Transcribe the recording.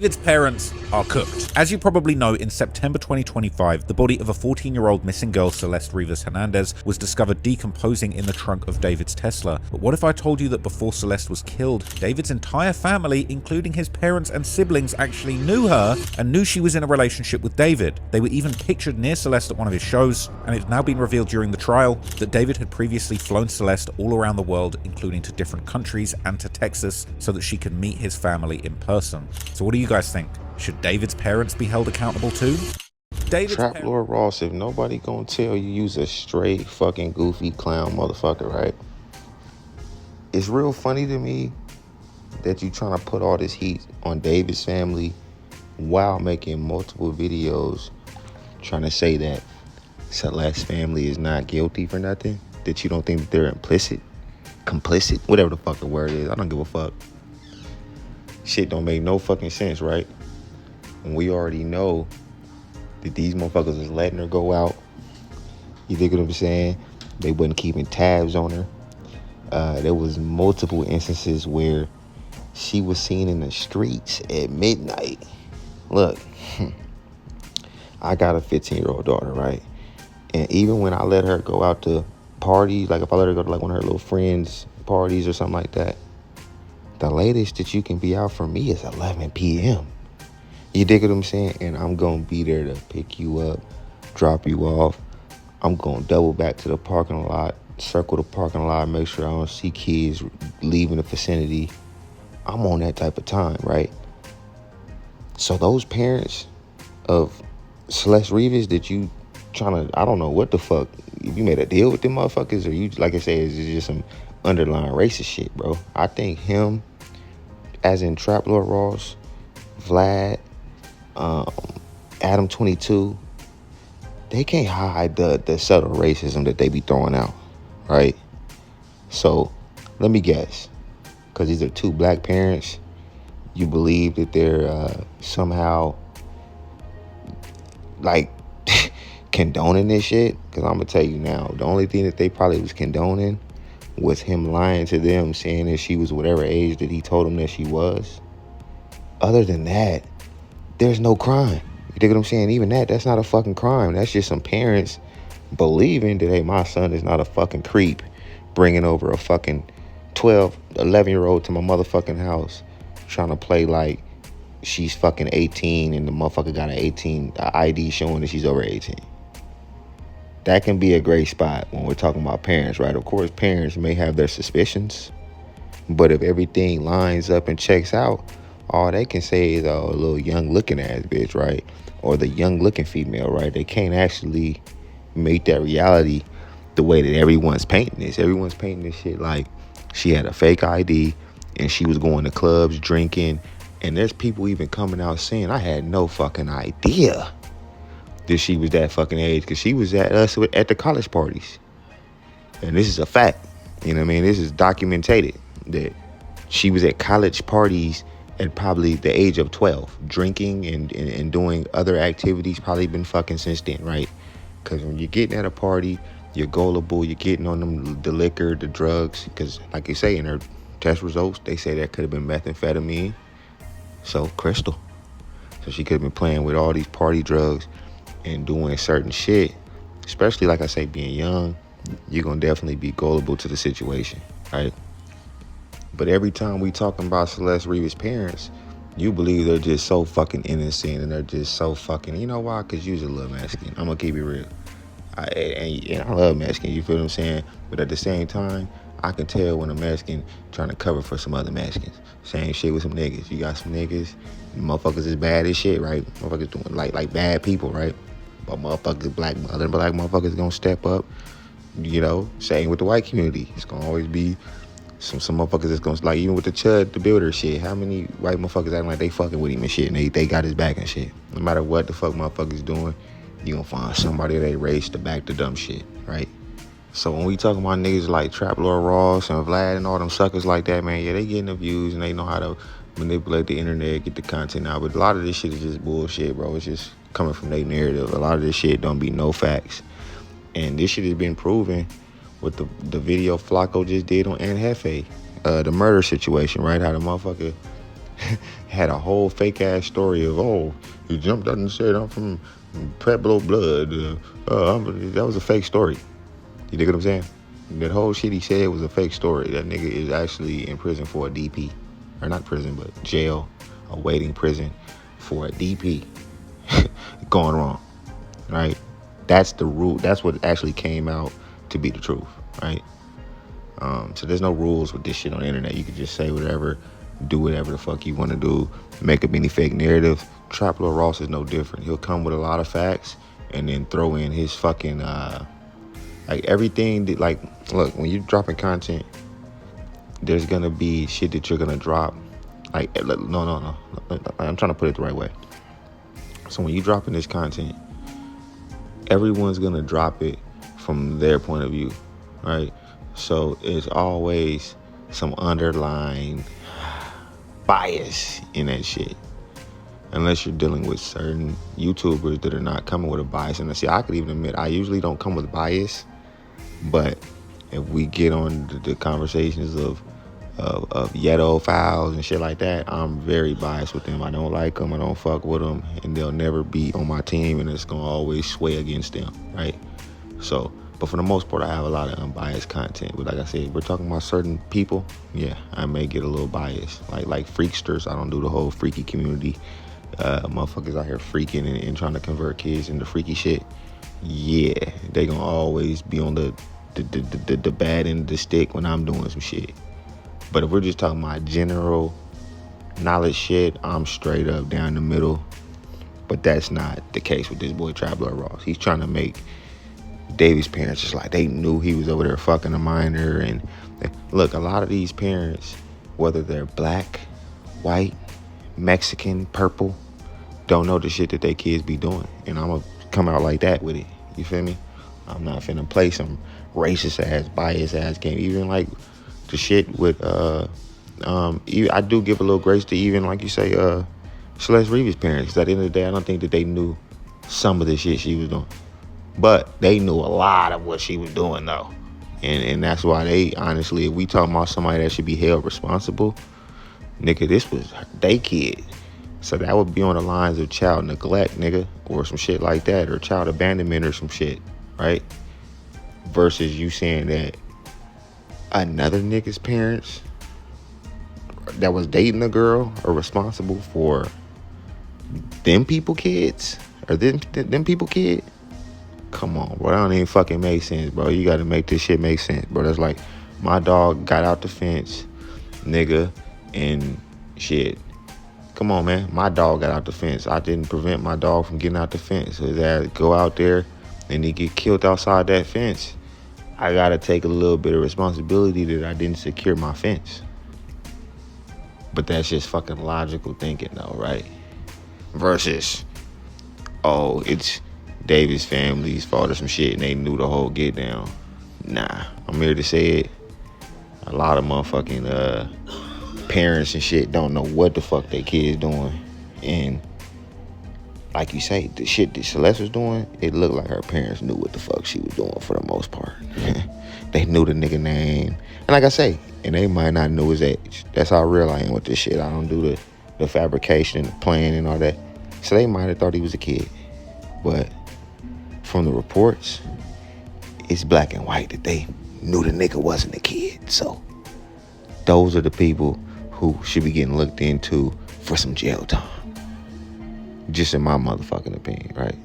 David's parents are cooked. As you probably know, in September 2025, the body of a 14-year-old missing girl, Celeste Rivas Hernandez, was discovered decomposing in the trunk of David's Tesla. But what if I told you that before Celeste was killed, David's entire family, including his parents and siblings, actually knew her and knew she was in a relationship with David? They were even pictured near Celeste at one of his shows, and it's now been revealed during the trial that David had previously flown Celeste all around the world, including to different countries and to Texas, so that she could meet his family in person. So what do you guys think? Should David's parents be held accountable too? Trap Lord Ross, if nobody gonna tell you you's a straight fucking goofy clown motherfucker, right? It's real funny to me that you trying to put all this heat on David's family while making multiple videos trying to say that Celeste's family is not guilty for nothing, that you don't think that they're complicit, whatever the fuck the word is. I don't give a fuck. Shit don't make no fucking sense, right? And we already know that these motherfuckers was letting her go out. You dig what I'm saying? They wasn't keeping tabs on her. There was multiple instances where she was seen in the streets at midnight. Look, I got a 15-year-old daughter, right? And even when I let her go out to parties, like if I let her go to like one of her little friends' parties or something like that, the latest that you can be out for me is 11 p.m. You dig what I'm saying? And I'm going to be there to pick you up, drop you off. I'm going to double back to the parking lot, circle the parking lot, make sure I don't see kids leaving the vicinity. I'm on that type of time, right? So those parents of Celeste Rivas that you trying to, I don't know what the fuck, if you made a deal with them motherfuckers or you, like I said, is just some underlying racist shit, bro. I think him, as in Trap Lord Ross, Vlad, Adam 22, they can't hide the subtle racism that they be throwing out, right? So let me guess, because these are two black parents, you believe that they're somehow like condoning this shit? Because I'm gonna tell you now, the only thing that they probably was condoning was him lying to them, saying that she was whatever age that he told them that she was. Other than that, there's no crime. You dig what I'm saying? Even that's not a fucking crime. That's just some parents believing that, hey, my son is not a fucking creep bringing over a fucking 12, 11-year-old to my motherfucking house trying to play like she's fucking 18 and the motherfucker got an ID showing that she's over 18. That can be a great spot when we're talking about parents, right? Of course, parents may have their suspicions, but if everything lines up and checks out, all they can say is, oh, a little young-looking ass bitch, right? Or the young-looking female, right? They can't actually make that reality the way that everyone's painting this. Everyone's painting this shit like she had a fake ID and she was going to clubs, drinking, and there's people even coming out saying, I had no fucking idea that she was that fucking age, because she was at us at the college parties. And this is a fact. You know what I mean? This is documented that she was at college parties at probably the age of 12, drinking and doing other activities, probably been fucking since then, right? Because when you're getting at a party, you're gullible, you're getting on them, the liquor, the drugs, because like you say, in her test results, they say that could have been methamphetamine, so crystal. So she could have been playing with all these party drugs and doing certain shit, especially like I say, being young, you're gonna definitely be gullible to the situation, right? But every time we talking about Celeste Rivas' parents, you believe they're just so fucking innocent and they're just so fucking, you know why? Because you're a little Mexican. I'm gonna keep it real. And I love Mexicans, you feel what I'm saying? But at the same time, I can tell when a Mexican trying to cover for some other Mexicans. Same shit with some niggas. You got some niggas, motherfuckers is bad as shit, right? Motherfuckers doing like bad people, right? But motherfuckers, other black motherfuckers gonna step up, you know? Same with the white community. It's gonna always be some motherfuckers that's gonna, like, even with the Chud, the builder shit, how many white motherfuckers acting like they fucking with him and shit, and they got his back and shit. No matter what the fuck motherfuckers doing, you gonna find somebody of their race to back the dumb shit, right? So when we talking about niggas like Trap Lord Ross and Vlad and all them suckers like that, man, yeah, they getting the views and they know how to manipulate the internet, get the content out. But a lot of this shit is just bullshit, bro. It's just coming from their narrative. A lot of this shit don't be no facts. And this shit has been proven with the video Flacco just did on Anne Hefe, the murder situation, right? How the motherfucker had a whole fake ass story of, oh, he jumped out and said, I'm from Pueblo blood. That was a fake story. You dig what I'm saying? That whole shit he said was a fake story. That nigga is actually in prison for a DP. Or not prison, but jail, awaiting prison for a DP. Going wrong, right? That's the rule. That's what actually came out to be the truth, right? So there's no rules with this shit on the internet. You can just say whatever, do whatever the fuck you want to do, make up any fake narrative. Trap Lord Ross is no different. He'll come with a lot of facts and then throw in his fucking, like everything that, like, look, when you're dropping content, there's going to be shit that you're going to drop. Like, no. I'm trying to put it the right way. So when you're dropping this content, everyone's going to drop it from their point of view, right? So it's always some underlying bias in that shit. Unless you're dealing with certain YouTubers that are not coming with a bias. And see, I could even admit, I usually don't come with bias. But if we get on the conversations of Yeto files and shit like that, I'm very biased with them. I don't like them. I don't fuck with them. And they'll never be on my team. And it's going to always sway against them, right? So, but for the most part, I have a lot of unbiased content. But like I said, we're talking about certain people. Yeah, I may get a little biased. Like freaksters. I don't do the whole freaky community. Motherfuckers out here freaking and trying to convert kids into freaky shit. Yeah, they gonna always be on the bad end of the stick when I'm doing some shit. But if we're just talking about general knowledge shit, I'm straight up down the middle. But that's not the case with this boy Trap Lord Ross. He's trying to make David's parents just like they knew he was over there fucking a minor. And look, a lot of these parents, whether they're black, white, Mexican, purple, don't know the shit that their kids be doing. And I'm gonna come out like that with it. You feel me? I'm not finna play some racist ass, biased ass game. Even like the shit with I do give a little grace to even, like you say, Celeste Rivas' parents. 'Cause at the end of the day, I don't think that they knew some of the shit she was doing. But they knew a lot of what she was doing though. And that's why they, honestly, if we talking about somebody that should be held responsible, nigga, this was they kid. So that would be on the lines of child neglect, nigga, or some shit like that, or child abandonment or some shit, right? Versus you saying that another nigga's parents that was dating a girl are responsible for them people kids, or them people kid. Come on, bro, that don't even fucking make sense, bro. You gotta make this shit make sense, bro. That's like my dog got out the fence, nigga, and shit. Come on, man. My dog got out the fence. I didn't prevent my dog from getting out the fence. His ass go out there and he get killed outside that fence. I gotta take a little bit of responsibility that I didn't secure my fence. But that's just fucking logical thinking though, right? Versus, oh, it's David's family's fault or some shit and they knew the whole get down. Nah, I'm here to say it. A lot of motherfucking parents and shit don't know what the fuck their kids doing. And like you say, the shit that Celeste was doing, it looked like her parents knew what the fuck she was doing for the most part. They knew the nigga name. And like I say, and they might not know his age. That's how real I am with this shit. I don't do the fabrication and the planning and all that. So they might have thought he was a kid. But from the reports, it's black and white that they knew the nigga wasn't a kid. So those are the people who should be getting looked into for some jail time. Just in my motherfucking opinion, right?